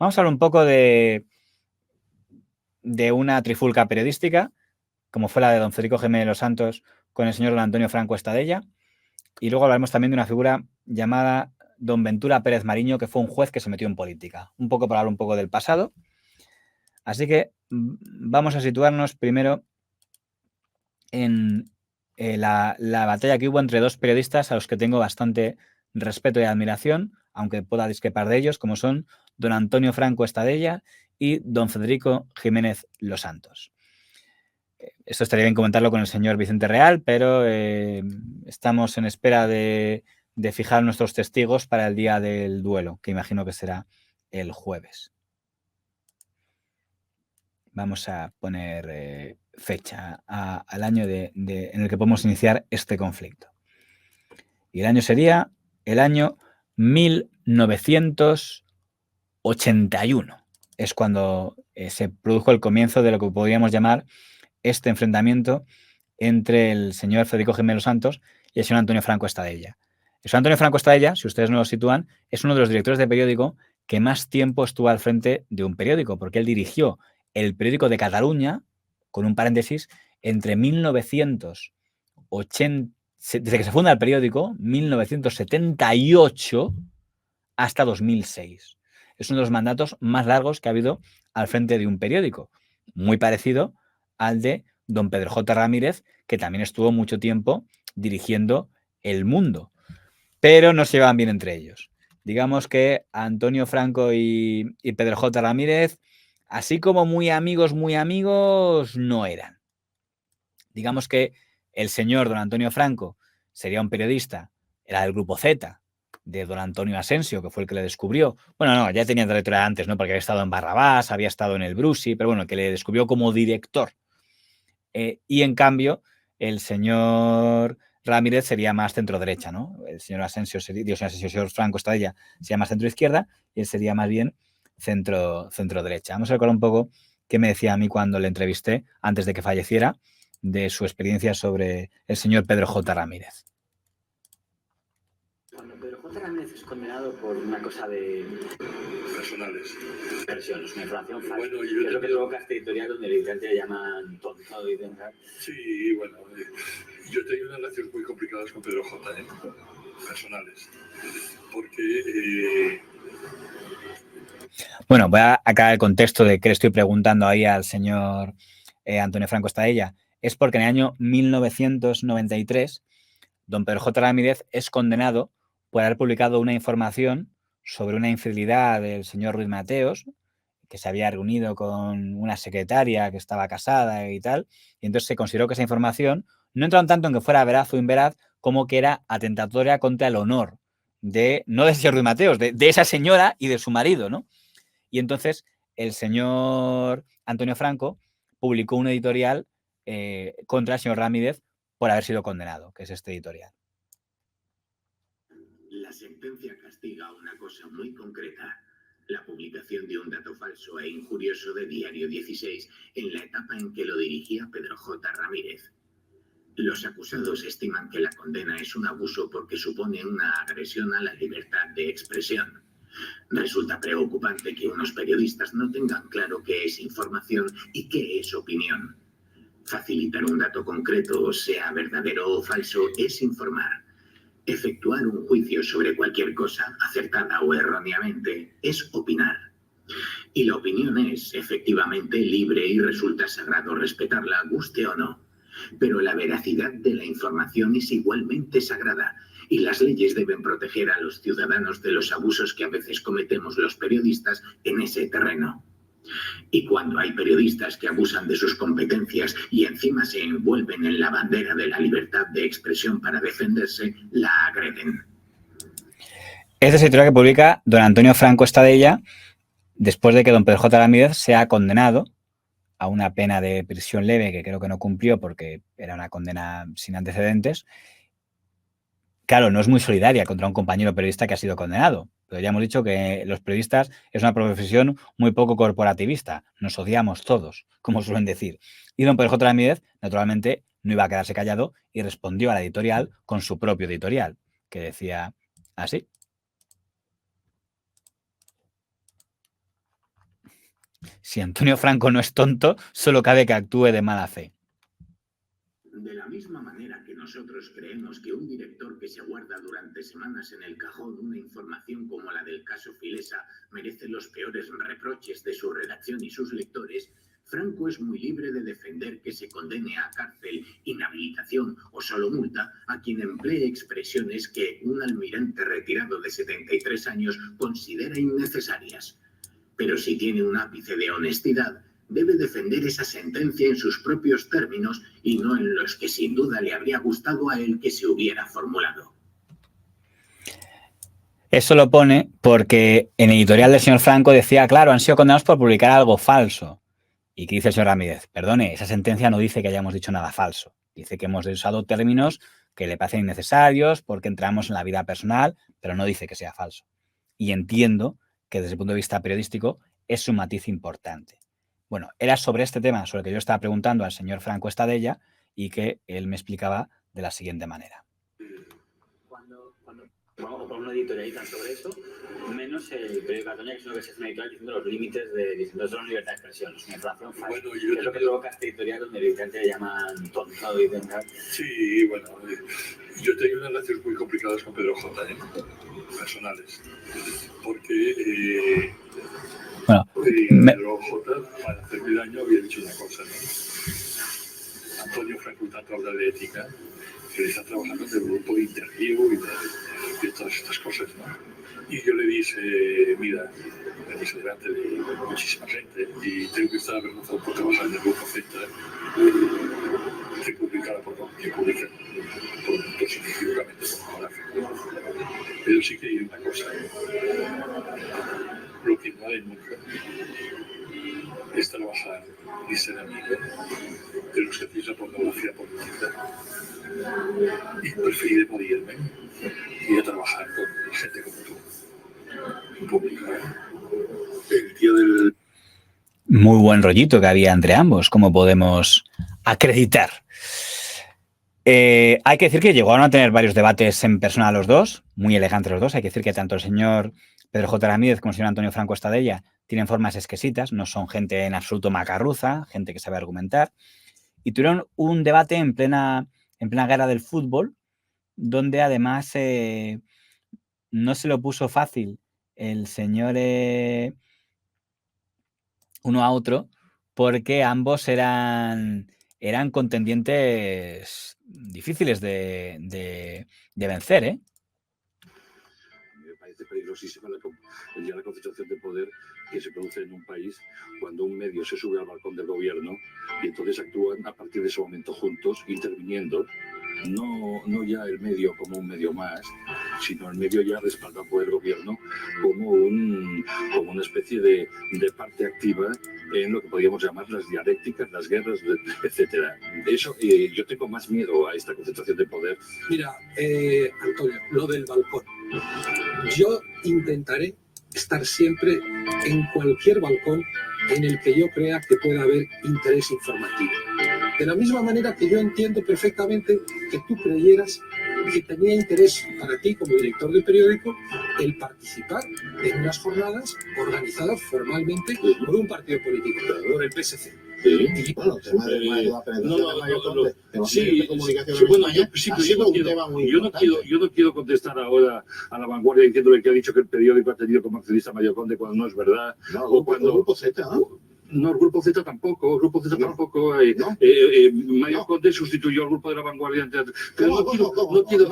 Vamos a hablar un poco de una trifulca periodística, como fue la de don Federico Jiménez Los Santos con el señor don Antonio Franco Estadella. Y luego hablaremos también de una figura llamada don Ventura Pérez Mariño, que fue un juez que se metió en política. Un poco para hablar un poco del pasado. Así que vamos a situarnos primero en la batalla que hubo entre dos periodistas a los que tengo bastante respeto y admiración, aunque pueda discrepar de ellos, como son don Antonio Franco Estadella y don Federico Jiménez Los Santos. Esto estaría bien comentarlo con el señor Vicente Real, pero estamos en espera de fijar nuestros testigos para el día del duelo, que imagino que será el jueves. Vamos a poner fecha al año en el que podemos iniciar este conflicto. Y el año sería el año 1981. Es cuando se produjo el comienzo de lo que podríamos llamar este enfrentamiento entre el señor Federico Jiménez Los Santos y el señor Antonio Franco Estadella. El señor Antonio Franco Estadella, si ustedes no lo sitúan, es uno de los directores de periódico que más tiempo estuvo al frente de un periódico, porque él dirigió el periódico de Cataluña, con un paréntesis, entre 1980, desde que se funda el periódico, 1978 hasta 2006. Es uno de los mandatos más largos que ha habido al frente de un periódico, muy parecido al de don Pedro J. Ramírez, que también estuvo mucho tiempo dirigiendo El Mundo, pero no se llevaban bien entre ellos. Digamos que Antonio Franco y Pedro J. Ramírez, así como muy amigos, no eran. Digamos que el señor don Antonio Franco sería un periodista, era del Grupo Z, de don Antonio Asensio, que fue el que le descubrió. Bueno, no, ya tenía trayectoria antes, ¿no? Porque había estado en Barrabás, había estado en el Brusi, pero bueno, que le descubrió como director. Y en cambio, el señor Ramírez sería más centro-derecha, ¿no? El señor Asensio, el señor Franco Estadella sería más centro-izquierda y él sería más bien centro-derecha. Vamos a recordar un poco qué me decía a mí cuando le entrevisté, antes de que falleciera, de su experiencia sobre el señor Pedro J. Ramírez. Cuando Pedro J. Ramírez es condenado por una cosa de personales. versiones, una información falsa, Bueno, que es lo que provoca este editorial donde evidentemente le llaman tonto y demás. Sí, bueno, yo he tenido unas relaciones muy complicadas con Pedro J. Personales, porque... Bueno, voy a acabar el contexto de que le estoy preguntando ahí al señor Antonio Franco Estadella. Es porque en el año 1993 don Pedro J. Ramírez es condenado por haber publicado una información sobre una infidelidad del señor Ruiz Mateos, que se había reunido con una secretaria que estaba casada y tal, y entonces se consideró que esa información no entraba tanto en que fuera veraz o inveraz, como que era atentatoria contra el honor no del señor Ruiz Mateos, de esa señora y de su marido, ¿no? Y entonces el señor Antonio Franco publicó un editorial contra el señor Ramírez por haber sido condenado, que es este editorial. La sentencia castiga una cosa muy concreta: la publicación de un dato falso e injurioso de Diario 16 en la etapa en que lo dirigía Pedro J. Ramírez. Los acusados estiman que la condena es un abuso porque supone una agresión a la libertad de expresión. Resulta preocupante que unos periodistas no tengan claro qué es información y qué es opinión. Facilitar un dato concreto, sea verdadero o falso, es informar. Efectuar un juicio sobre cualquier cosa, acertada o erróneamente, es opinar. Y la opinión es, efectivamente, libre y resulta sagrado respetarla, guste o no. Pero la veracidad de la información es igualmente sagrada, y las leyes deben proteger a los ciudadanos de los abusos que a veces cometemos los periodistas en ese terreno. Y cuando hay periodistas que abusan de sus competencias y encima se envuelven en la bandera de la libertad de expresión para defenderse, la agreden. Esta es la historia que publica don Antonio Franco Estadella después de que don Pedro J. Ramírez sea condenado a una pena de prisión leve que creo que no cumplió porque era una condena sin antecedentes. Claro, no es muy solidaria contra un compañero periodista que ha sido condenado, pero ya hemos dicho que los periodistas es una profesión muy poco corporativista, nos odiamos todos, como suelen decir. Y don Pedro J. Ramírez, naturalmente, no iba a quedarse callado y respondió a la editorial con su propio editorial, que decía así. si Antonio Franco no es tonto, solo cabe que actúe de mala fe. De la misma manera que nosotros creemos que un director que se guarda durante semanas en el cajón una información como la del caso Filesa merece los peores reproches de su redacción y sus lectores, Franco es muy libre de defender que se condene a cárcel, inhabilitación o solo multa a quien emplee expresiones que un almirante retirado de 73 años considera innecesarias. Pero si tiene un ápice de honestidad, debe defender esa sentencia en sus propios términos y no en los que sin duda le habría gustado a él que se hubiera formulado. Eso lo pone porque en el editorial del señor Franco decía, claro, han sido condenados por publicar algo falso. ¿Y qué dice el señor Ramírez? Perdone, esa sentencia no dice que hayamos dicho nada falso. Dice que hemos usado términos que le parecen innecesarios porque entramos en la vida personal, pero no dice que sea falso. Y entiendo que desde el punto de vista periodístico es un matiz importante. Bueno, era sobre este tema sobre el que yo estaba preguntando al señor Franco Estadella y que él me explicaba de la siguiente manera. Cuando vamos por una editorialista sobre eso, menos el periódico Cataluña, que es lo que se hace una editorial diciendo los límites diciendo eso es la libertad de expresión, es una información falsa. Bueno, es lo que provoca esta editorial donde evidentemente le llaman tonto y demás. Sí, bueno, yo he tenido unas relaciones muy complicadas con Pedro J, personales, porque bueno, Pedro J, para hacerme daño, había dicho una cosa, ¿no? Antonio Franco tanto habla de ética, que él está trabajando en el grupo de interview y de todas estas cosas, ¿no? Y yo le dije, mira, me dije delante de muchísima gente y tengo que estar avergonzado por trabajar en el grupo Z, que publicara que publica productos inequívocamente pornográficos. Pero sí que hay una cosa, lo que no haré nunca es trabajar y ser amigo de los que hacéis la pornografía política y preferiré morirme y a trabajar con gente como tú. Pública. El día del... Muy buen rollito que había entre ambos, como podemos acreditar. Hay que decir que llegaron a tener varios debates en persona los dos, muy elegantes los dos. Hay que decir que tanto el señor Pedro J. Ramírez como el señor Antonio Franco Estadella tienen formas exquisitas, no son gente en absoluto macarruza, gente que sabe argumentar. Y tuvieron un debate en plena guerra del fútbol, donde además no se lo puso fácil el señor uno a otro, porque ambos eran contendientes difíciles de vencer, ¿eh? Me parece peligrosísima la concentración de poder que se produce en un país cuando un medio se sube al balcón del gobierno y entonces actúan a partir de ese momento juntos, interviniendo, no ya el medio como un medio más, sino el medio ya respaldado por el gobierno como una especie de parte activa en lo que podríamos llamar las dialécticas, las guerras, etcétera. De eso yo tengo más miedo a esta concentración de poder. Mira, Antonio, lo del balcón. Yo intentaré estar siempre en cualquier balcón en el que yo crea que pueda haber interés informativo. De la misma manera que yo entiendo perfectamente que tú creyeras que tenía interés para ti como director de periódico el participar en unas jornadas organizadas formalmente por un partido político, por el PSC. Sí. Bueno, el tema de Mayo yo no quiero contestar ahora a La Vanguardia diciéndole que ha dicho que el periódico ha tenido como accionista Mario Conde cuando no es verdad. No, o cuando el Grupo Z, ¿no? No, el Grupo Z tampoco. Mario Conde sustituyó al Grupo de La Vanguardia. Pero no quiero.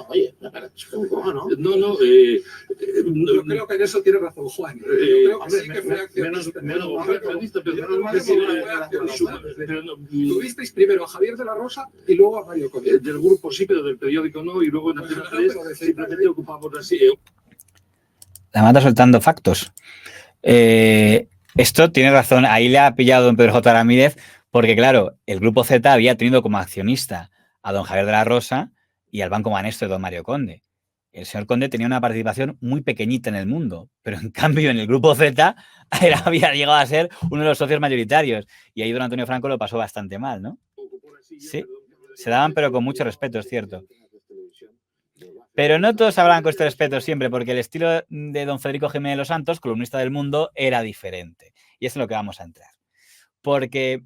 Oye, espera, ¿cómo no? Yo creo que en eso tiene razón Juan. Yo creo que sí que fue accionista. Tuvisteis primero a Javier de la Rosa y luego a Mario Conde. Del grupo sí, pero del periódico no, y luego en Antena 3 simplemente ocupamos así. La mata soltando factos. Esto tiene razón, ahí le ha pillado don Pedro J. Ramírez, porque claro, el Grupo Z había tenido como accionista a don Javier de la Rosa y al Banco Banesto de don Mario Conde. El señor Conde tenía una participación muy pequeñita en el mundo, pero en cambio en el Grupo Z había llegado a ser uno de los socios mayoritarios y ahí don Antonio Franco lo pasó bastante mal, ¿no? Sí, se daban pero con mucho respeto, es cierto. Pero no todos hablaban con este respeto siempre, porque el estilo de don Federico Jiménez Los Santos, columnista del Mundo, era diferente. Y es en lo que vamos a entrar. Porque,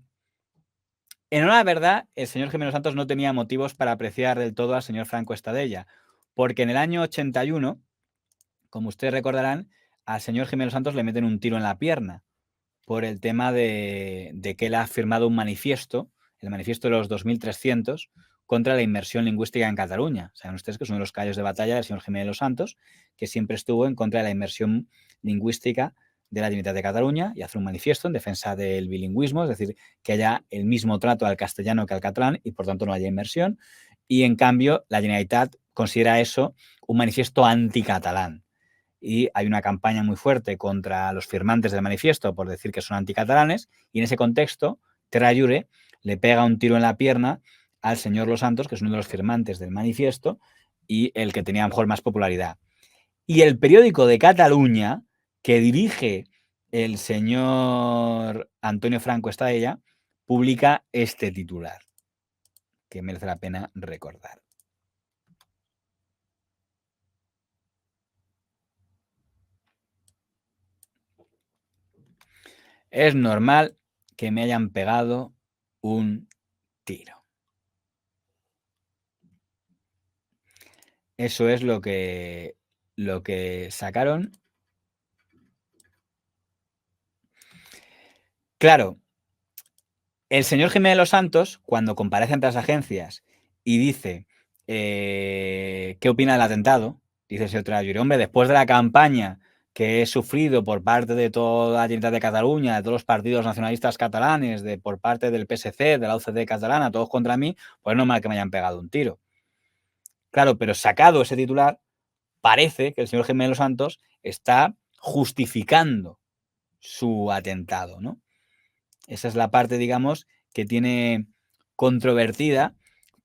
en honor a la verdad, el señor Gimeno Santos no tenía motivos para apreciar del todo al señor Franco Estadella, porque en el año 81, como ustedes recordarán, al señor Gimeno Santos le meten un tiro en la pierna por el tema de que él ha firmado un manifiesto, el manifiesto de los 2300, contra la inmersión lingüística en Cataluña. Saben ustedes que es uno de los caballos de batalla del señor Gimeno Santos, que siempre estuvo en contra de la inmersión lingüística de la Generalitat de Cataluña y hace un manifiesto en defensa del bilingüismo, es decir, que haya el mismo trato al castellano que al catalán y por tanto no haya inmersión. Y en cambio, la Generalitat considera eso un manifiesto anticatalán. Y hay una campaña muy fuerte contra los firmantes del manifiesto por decir que son anticatalanes, y en ese contexto, Terra Llure le pega un tiro en la pierna al señor Los Santos, que es uno de los firmantes del manifiesto y el que tenía a lo mejor más popularidad. Y el periódico de Cataluña, que dirige el señor Antonio Franco Estadella, publica este titular, que merece la pena recordar. Es normal que me hayan pegado un tiro. Eso es lo que sacaron. Claro, el señor Jiménez Los Santos, cuando comparece ante las agencias y dice qué opina del atentado, dice el señor Terra Llure, hombre, después de la campaña que he sufrido por parte de toda la Generalitat de Cataluña, de todos los partidos nacionalistas catalanes, por parte del PSC, de la UCD catalana, todos contra mí, pues no mal que me hayan pegado un tiro. Claro, pero sacado ese titular, parece que el señor Jiménez Los Santos está justificando su atentado, ¿no? Esa es la parte, digamos, que tiene controvertida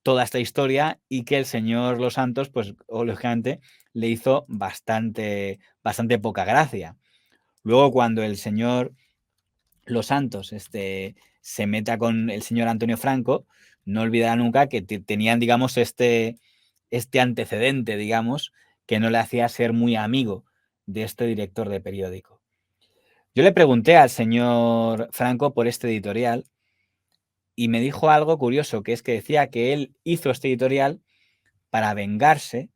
toda esta historia y que el señor Los Santos, pues, lógicamente, le hizo bastante poca gracia. Luego, cuando el señor Los Santos se meta con el señor Antonio Franco, no olvidará nunca que tenían, digamos, este antecedente, digamos, que no le hacía ser muy amigo de este director de periódico. Yo le pregunté al señor Franco por este editorial y me dijo algo curioso, que es que decía que él hizo este editorial para vengarse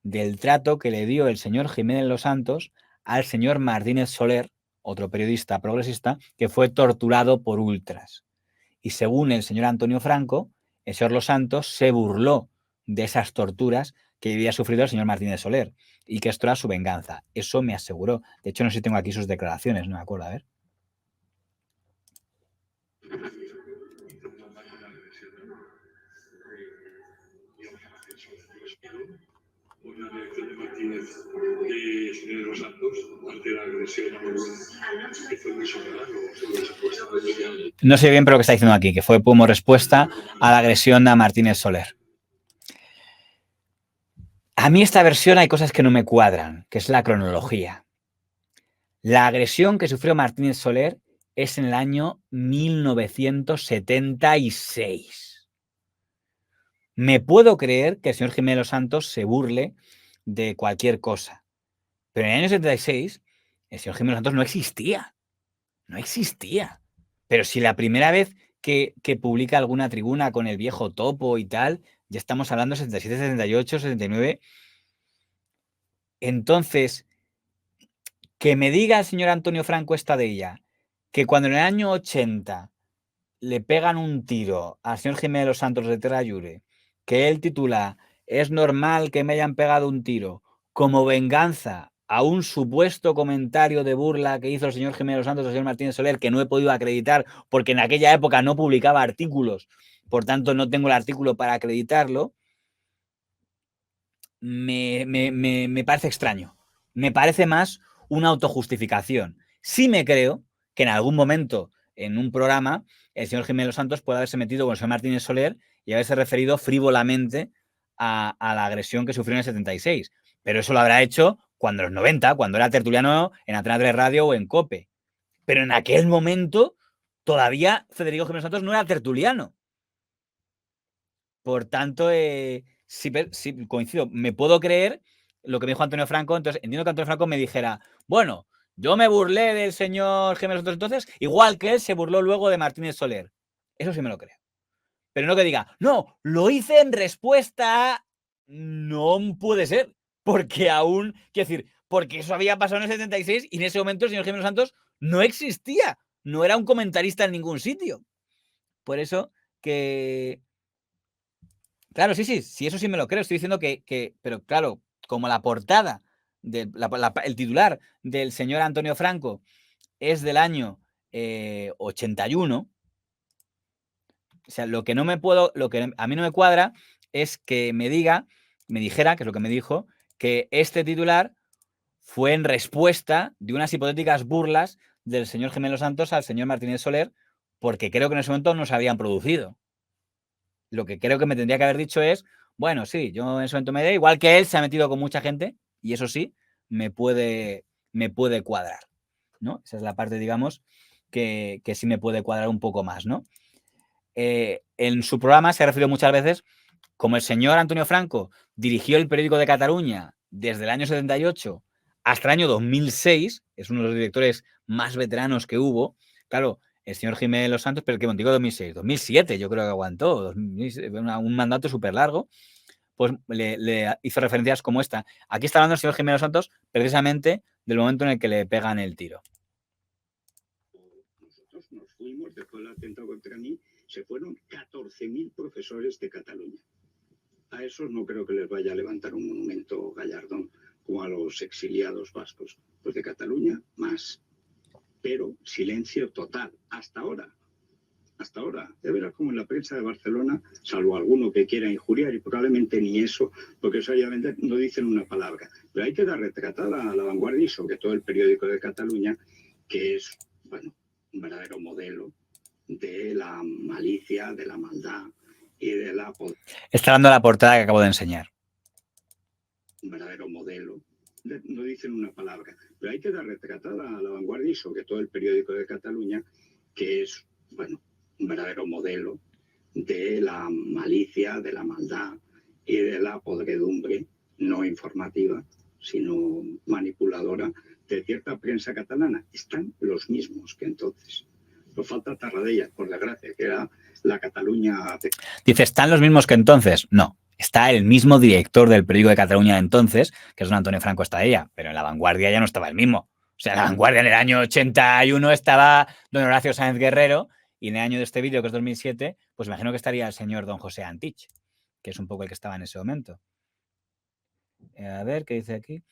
del trato que le dio el señor Jiménez Los Santos al señor Martínez Soler, otro periodista progresista, que fue torturado por ultras. Y según el señor Antonio Franco, el señor Los Santos se burló de esas torturas que había sufrido el señor Martínez Soler y que esto era su venganza. Eso me aseguró. De hecho, no sé si tengo aquí sus declaraciones, no me acuerdo, a ver. Una reacción de Martínez de señor Los Santos ante la agresión que fue muy soberano sobre respuesta. No sé bien, pero lo que está diciendo aquí, que fue como respuesta a la agresión a Martínez Soler. A mí esta versión hay cosas que no me cuadran, que es la cronología. La agresión que sufrió Martínez Soler es en el año 1976. Me puedo creer que el señor Jiménez Los Santos se burle de cualquier cosa, pero en el año 76 el señor Jiménez Los Santos no existía. No existía. Pero si la primera vez que publica alguna tribuna con el viejo topo y tal, ya estamos hablando de 77, 78, 79. Entonces, que me diga el señor Antonio Franco Estadella que cuando en el año 80 le pegan un tiro al señor Jiménez Los Santos de Terra Llure, que él titula "Es normal que me hayan pegado un tiro" como venganza a un supuesto comentario de burla que hizo el señor Jiménez Los Santos al señor Martínez Soler, que no he podido acreditar porque en aquella época no publicaba artículos, por tanto no tengo el artículo para acreditarlo, me parece extraño. Me parece más una autojustificación. Sí me creo que en algún momento en un programa el señor Jiménez Los Santos puede haberse metido con el señor Martínez Soler y haberse referido frívolamente a la agresión que sufrió en el 76. Pero eso lo habrá hecho cuando en los 90, cuando era tertuliano en Antena 3 Radio o en COPE. Pero en aquel momento todavía Federico Jiménez Santos no era tertuliano. Por tanto, sí, coincido. Me puedo creer lo que me dijo Antonio Franco. Entonces entiendo que Antonio Franco me dijera, bueno, Yo me burlé del señor Jiménez Santos entonces, igual que él se burló luego de Martínez Soler. Eso sí me lo creo. Pero no que diga, no, lo hice en respuesta a... No puede ser, porque aún, quiero decir, porque eso había pasado en el 76 y en ese momento el señor Jiménez Santos no existía, no era un comentarista en ningún sitio. Por eso que... Claro, sí, eso sí me lo creo. Estoy diciendo que pero claro, como la portada, el titular del señor Antonio Franco es del año 81, o sea, lo que a mí no me cuadra es que me dijera, que es lo que me dijo, que este titular fue en respuesta de unas hipotéticas burlas del señor Jiménez Santos al señor Martínez Soler, porque creo que en ese momento no se habían producido. Lo que creo que me tendría que haber dicho es, bueno, sí, yo en ese momento me diré, igual que él se ha metido con mucha gente, y eso sí, me puede cuadrar, ¿no? Esa es la parte, digamos, que sí me puede cuadrar un poco más, ¿no? En su programa se ha referido muchas veces, como el señor Antonio Franco dirigió el periódico de Cataluña desde el año 78 hasta el año 2006, es uno de los directores más veteranos que hubo, claro, el señor Jiménez Los Santos, pero que contigo 2006, 2007 yo creo que aguantó, un mandato súper largo, pues le hizo referencias como esta. Aquí está hablando el señor Jiménez Los Santos precisamente del momento en el que le pegan el tiro. Nosotros nos fuimos, después del atentado contra mí, se fueron 14.000 profesores de Cataluña. A esos no creo que les vaya a levantar un monumento Gallardón como a los exiliados vascos. Pues de Cataluña, más. Pero silencio total, hasta ahora. Hasta ahora. Ya verás como en la prensa de Barcelona, salvo alguno que quiera injuriar, y probablemente ni eso, porque eso obviamente no dicen una palabra. Pero hay que dar retratada a La Vanguardia y sobre todo el periódico de Cataluña, que es, bueno, un verdadero modelo de la malicia, de la maldad y de la... Está dando la portada que acabo de enseñar. Un verdadero modelo. No dicen una palabra, pero hay que dar retratada a La Vanguardia y sobre todo el periódico de Cataluña, que es, bueno, un verdadero modelo de la malicia, de la maldad y de la podredumbre no informativa, sino manipuladora de cierta prensa catalana. Están los mismos que entonces. Nos falta Tarradellas, por desgracia, que era la Cataluña... Dice, ¿están los mismos que entonces? No. Está el mismo director del periódico de Cataluña de entonces, que es don Antonio Franco Estadella, pero en La Vanguardia ya no estaba el mismo. O sea, en La Vanguardia en el año 81 estaba don Horacio Sáenz Guerrero y en el año de este vídeo, que es 2007, pues imagino que estaría el señor don José Antich, que es un poco el que estaba en ese momento. A ver, ¿qué dice aquí?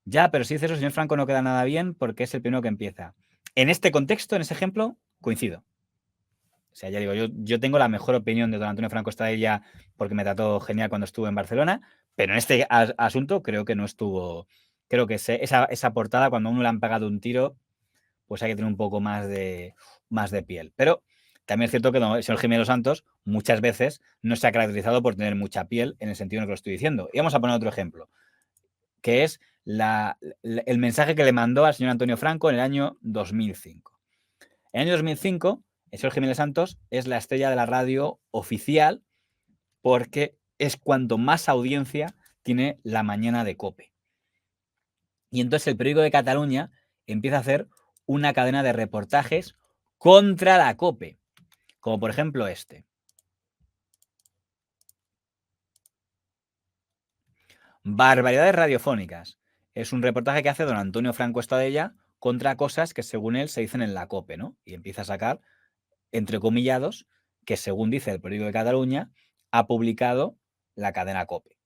Ya, pero si dice eso, señor Franco no queda nada bien porque es el primero que empieza. En este contexto, en ese ejemplo, coincido. O sea, ya digo, yo tengo la mejor opinión de don Antonio Franco Estadella porque me trató genial cuando estuvo en Barcelona, pero en este asunto creo que no estuvo... Creo que esa portada, cuando a uno le han pegado un tiro, pues hay que tener un poco más de piel. Pero también es cierto que el señor Jiménez Santos muchas veces no se ha caracterizado por tener mucha piel en el sentido en que lo estoy diciendo. Y vamos a poner otro ejemplo, que es el mensaje que le mandó al señor Antonio Franco en el año 2005. En el año 2005... el señor Jiménez Santos es la estrella de la radio oficial porque es cuanto más audiencia tiene la mañana de COPE. Y entonces el periódico de Cataluña empieza a hacer una cadena de reportajes contra la COPE, como por ejemplo este. Barbaridades radiofónicas. Es un reportaje que hace don Antonio Franco Estadella contra cosas que según él se dicen en la COPE, ¿no? Y empieza a sacar entrecomillados, que según dice el periódico de Cataluña, ha publicado la cadena COPE.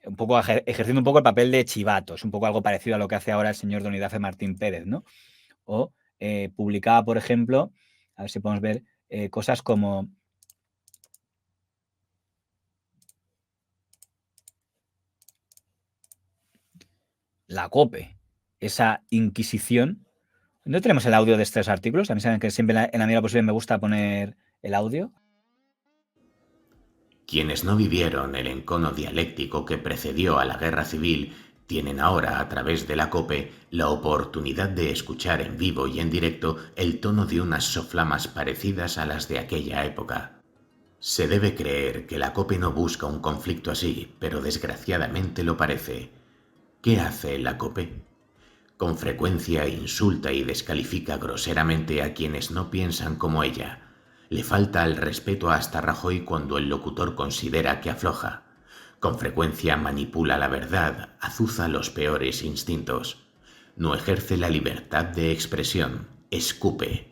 Un poco ejerciendo un poco el papel de chivato, es un poco algo parecido a lo que hace ahora el señor don Idafe Martín Pérez, ¿no? O publicaba, por ejemplo, a ver si podemos ver cosas como... la COPE, esa Inquisición. ¿No tenemos el audio de estos artículos? A mí saben que siempre en la medida posible me gusta poner el audio. Quienes no vivieron el encono dialéctico que precedió a la Guerra Civil tienen ahora, a través de la COPE, la oportunidad de escuchar en vivo y en directo el tono de unas soflamas parecidas a las de aquella época. Se debe creer que la COPE no busca un conflicto así, pero desgraciadamente lo parece. ¿Qué hace la COPE? Con frecuencia insulta y descalifica groseramente a quienes no piensan como ella. Le falta el respeto hasta Rajoy cuando el locutor considera que afloja. Con frecuencia manipula la verdad, azuza los peores instintos. No ejerce la libertad de expresión, escupe.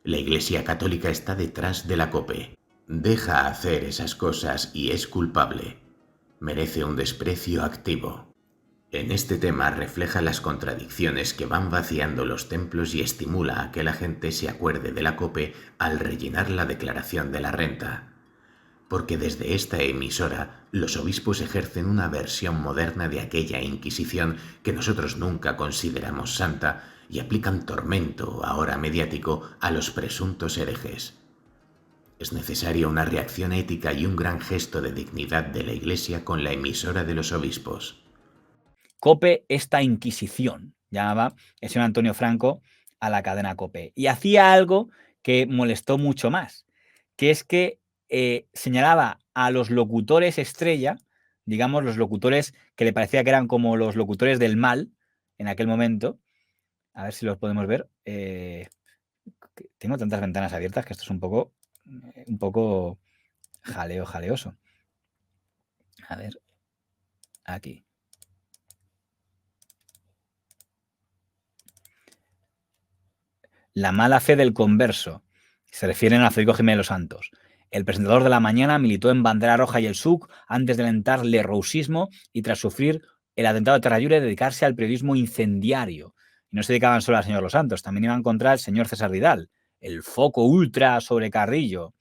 La Iglesia Católica está detrás de la COPE. Deja hacer esas cosas y es culpable. Merece un desprecio activo. En este tema refleja las contradicciones que van vaciando los templos y estimula a que la gente se acuerde de la COPE al rellenar la declaración de la renta. Porque desde esta emisora los obispos ejercen una versión moderna de aquella Inquisición que nosotros nunca consideramos santa y aplican tormento, ahora mediático, a los presuntos herejes. Es necesaria una reacción ética y un gran gesto de dignidad de la Iglesia con la emisora de los obispos. COPE, esta Inquisición, llamaba el señor Antonio Franco a la cadena COPE. Y hacía algo que molestó mucho más, que es que señalaba a los locutores estrella, digamos, los locutores que le parecía que eran como los locutores del mal en aquel momento. A ver si los podemos ver. Tengo tantas ventanas abiertas que esto es un poco jaleoso. A ver, aquí. La mala fe del converso. Se refieren a Federico Jiménez Los Santos. El presentador de La Mañana militó en Bandera Roja y el SUC antes de alentar el rousismo y tras sufrir el atentado de Terrallure dedicarse al periodismo incendiario. Y no se dedicaban solo al señor Los Santos, también iban contra el señor César Vidal, el foco ultra sobre Carrillo,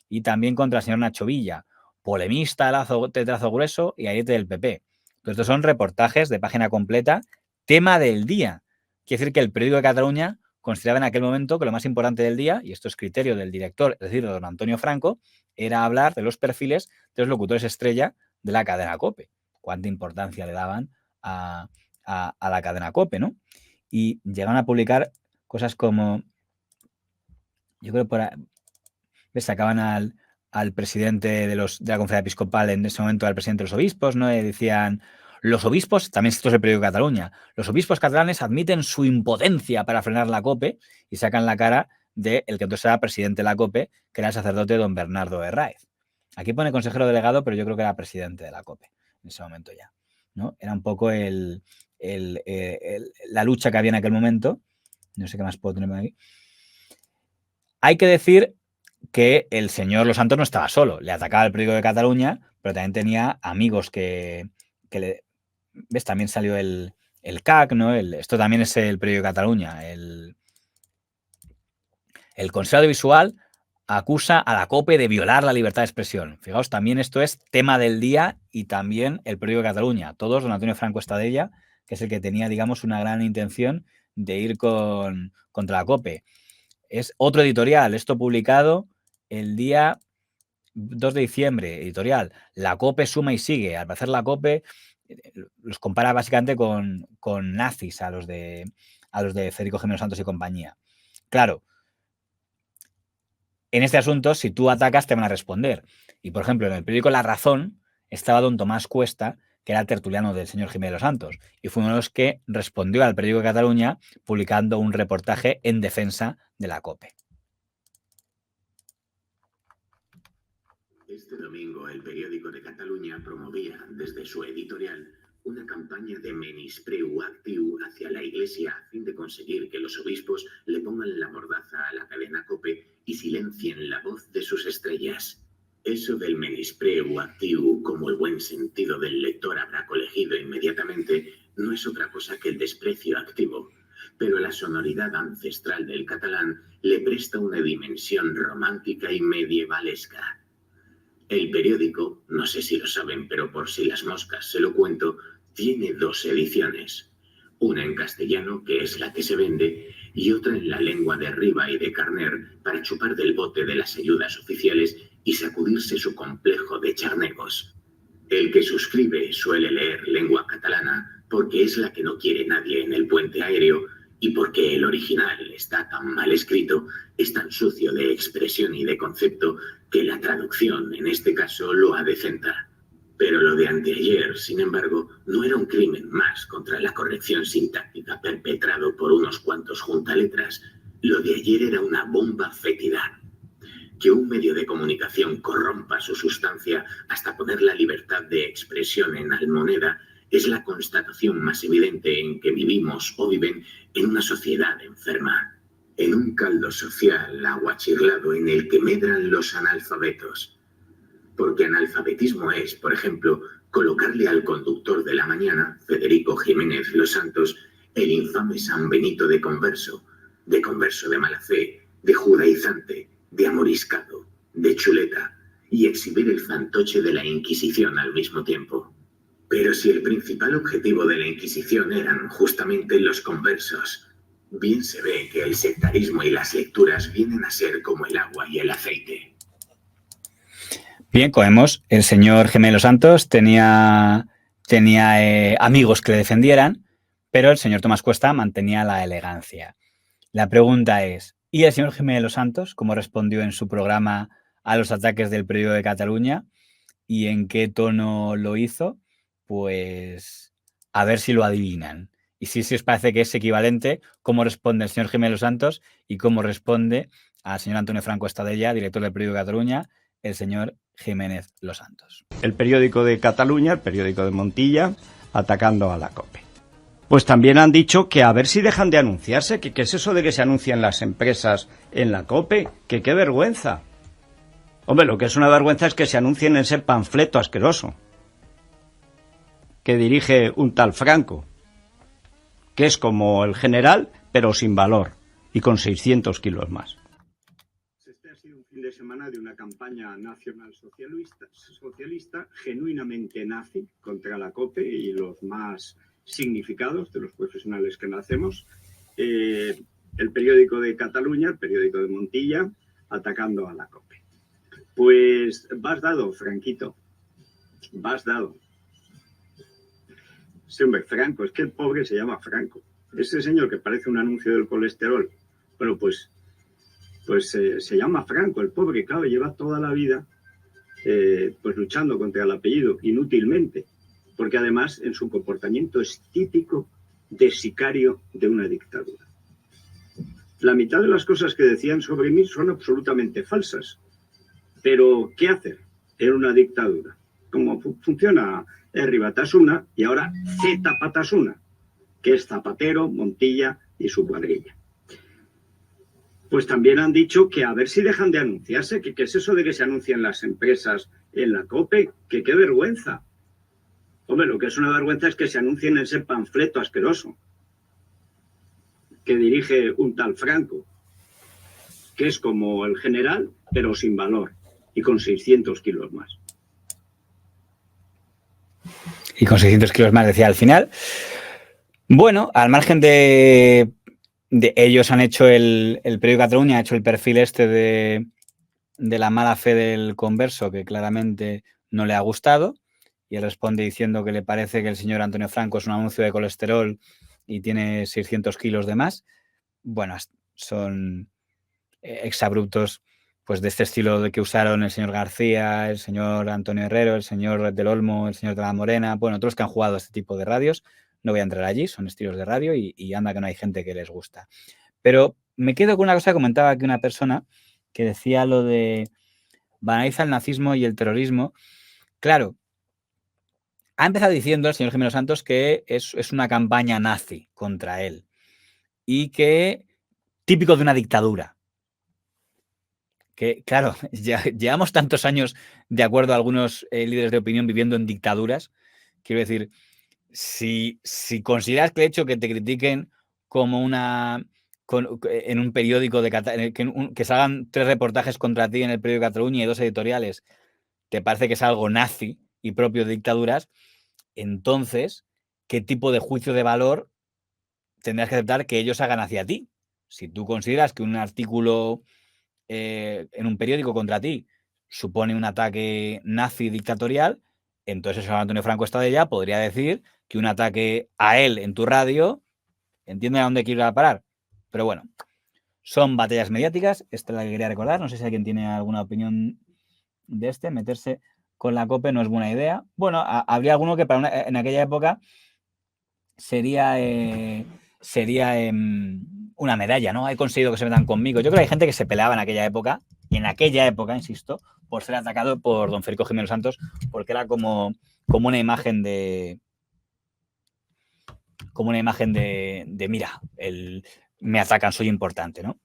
y también contra el señor Nacho Villa, polemista de trazo grueso y ariete del PP. Entonces, estos son reportajes de página completa, tema del día. Quiere decir que el periódico de Cataluña consideraba en aquel momento que lo más importante del día, y esto es criterio del director, es decir, de don Antonio Franco, era hablar de los perfiles de los locutores estrella de la cadena COPE. Cuánta importancia le daban a la cadena COPE, ¿no? Y llegaron a publicar cosas como, yo creo que le sacaban al presidente de la Conferencia Episcopal, en ese momento al presidente de los obispos, ¿no? Y decían, los obispos, también esto es el periódico de Cataluña, los obispos catalanes admiten su impotencia para frenar la COPE y sacan la cara del que entonces era presidente de la COPE, que era el sacerdote don Bernardo Herráez. Aquí pone consejero delegado, pero yo creo que era presidente de la COPE en ese momento ya, ¿no? Era un poco la lucha que había en aquel momento. No sé qué más puedo tener por aquí. Hay que decir que el señor Los Santos no estaba solo. Le atacaba el periódico de Cataluña, pero también tenía amigos que le... ¿Ves? También salió el CAC, ¿no? Esto también es el periódico de Cataluña. El Consejo Audiovisual acusa a la COPE de violar la libertad de expresión. Fijaos, también esto es tema del día y también el periódico de Cataluña. Todos, don Antonio Franco Estadella, que es el que tenía, digamos, una gran intención de ir contra la COPE. Es otro editorial, esto publicado el día 2 de diciembre, editorial. La COPE suma y sigue. Al parecer la COPE los compara básicamente con nazis a los de Federico Jiménez Santos y compañía. Claro, en este asunto, si tú atacas, te van a responder. Y, por ejemplo, en el periódico La Razón estaba don Tomás Cuesta, que era el tertuliano del señor Jiménez Los Santos, y fue uno de los que respondió al periódico de Cataluña publicando un reportaje en defensa de la COPE. Este domingo, el periódico de Cataluña promovía, desde su editorial, una campaña de menyspreu actiu hacia la Iglesia a fin de conseguir que los obispos le pongan la mordaza a la cadena COPE y silencien la voz de sus estrellas. Eso del menyspreu actiu, como el buen sentido del lector habrá colegido inmediatamente, no es otra cosa que el desprecio activo, pero la sonoridad ancestral del catalán le presta una dimensión romántica y medievalesca. El periódico, no sé si lo saben, pero por si las moscas se lo cuento, tiene 2 ediciones. Una en castellano, que es la que se vende, y otra en la lengua de Riba y de Carner, para chupar del bote de las ayudas oficiales y sacudirse su complejo de charnegos. El que suscribe suele leer lengua catalana porque es la que no quiere nadie en el puente aéreo y porque el original está tan mal escrito, es tan sucio de expresión y de concepto, que la traducción, en este caso, lo adecentar. Pero lo de anteayer, sin embargo, no era un crimen más contra la corrección sintáctica perpetrado por unos cuantos juntaletras. Lo de ayer era una bomba fétida. Que un medio de comunicación corrompa su sustancia hasta poner la libertad de expresión en almoneda es la constatación más evidente en que vivimos o viven en una sociedad enferma, en un caldo social aguachirlado en el que medran los analfabetos. Porque analfabetismo es, por ejemplo, colocarle al conductor de la mañana, Federico Jiménez Los Santos, el infame San Benito de converso de mala fe, de judaizante, de amoriscado, de chuleta, y exhibir el fantoche de la Inquisición al mismo tiempo. Pero si el principal objetivo de la Inquisición eran justamente los conversos, bien se ve que el sectarismo y las lecturas vienen a ser como el agua y el aceite. Bien, como vemos, el señor Jiménez Los Santos tenía amigos que le defendieran, pero el señor Tomás Cuesta mantenía la elegancia. La pregunta es, ¿y el señor Jiménez Los Santos cómo respondió en su programa a los ataques del Periódico de Cataluña y en qué tono lo hizo? Pues a ver si lo adivinan. Y si os parece que es equivalente, cómo responde el señor Jiménez Los Santos y cómo responde al señor Antonio Franco Estadella, director del Periódico de Cataluña, el señor Jiménez Los Santos. El Periódico de Cataluña, el Periódico de Montilla, atacando a la COPE. Pues también han dicho que a ver si dejan de anunciarse, que qué es eso de que se anuncian las empresas en la COPE, que qué vergüenza. Hombre, lo que es una vergüenza es que se anuncien en ese panfleto asqueroso que dirige un tal Franco, que es como el General, pero sin valor y con 600 kilos más. Este ha sido un fin de semana de una campaña nacional socialista genuinamente nazi contra la COPE y los más significados de los profesionales que nacemos. El Periódico de Cataluña, el Periódico de Montilla, atacando a la COPE. Pues vas dado, Franquito, vas dado. Sí, hombre, Franco, es que el pobre se llama Franco. Ese señor que parece un anuncio del colesterol, bueno, pues se llama Franco, el pobre, claro, lleva toda la vida pues luchando contra el apellido, inútilmente, porque además en su comportamiento es típico de sicario de una dictadura. La mitad de las cosas que decían sobre mí son absolutamente falsas, pero ¿qué hacer en una dictadura? ¿Cómo funciona R. Batasuna y ahora Z. Patasuna, que es Zapatero, Montilla y su cuadrilla? Pues también han dicho que a ver si dejan de anunciarse, que qué es eso de que se anuncian las empresas en la COPE, que qué vergüenza. Hombre, lo que es una vergüenza es que se anuncien en ese panfleto asqueroso que dirige un tal Franco, que es como el General, pero sin valor y con 600 kilos más. Y con 600 kilos más, decía al final. Bueno, al margen de ellos han hecho el Periódico de Cataluña ha hecho el perfil este de la mala fe del converso, que claramente no le ha gustado, y él responde diciendo que le parece que el señor Antonio Franco es un anuncio de colesterol y tiene 600 kilos de más. Bueno, son exabruptos pues de este estilo de que usaron el señor García, el señor Antonio Herrero, el señor del Olmo, el señor de la Morena, bueno, otros que han jugado este tipo de radios. No voy a entrar allí, son estilos de radio y anda que no hay gente que les gusta. Pero me quedo con una cosa que comentaba aquí una persona que decía lo de banaliza el nazismo y el terrorismo. Claro, ha empezado diciendo el señor Jiménez Santos que es una campaña nazi contra él y que típico de una dictadura. Que, claro, ya llevamos tantos años, de acuerdo a algunos líderes de opinión, viviendo en dictaduras. Quiero decir, si consideras que el hecho que te critiquen como en un periódico, que salgan 3 reportajes contra ti en el Periódico de Cataluña y 2 editoriales, te parece que es algo nazi y propio de dictaduras, entonces, ¿qué tipo de juicio de valor tendrás que aceptar que ellos hagan hacia ti? Si tú consideras que un artículo en un periódico contra ti supone un ataque nazi dictatorial, entonces el señor Antonio Franco Estadella podría decir que un ataque a él en tu radio, entienden a dónde quiero ir a parar. Pero bueno, son batallas mediáticas, esta es la que quería recordar, no sé si alguien tiene alguna opinión de meterse con la COPE no es buena idea. Bueno, habría alguno que en aquella época sería una medalla, ¿no? He conseguido que se metan conmigo. Yo creo que hay gente que se peleaba en aquella época, insisto, por ser atacado por don Federico Jiménez Santos, porque era como una imagen de mira, me atacan, soy importante, ¿no?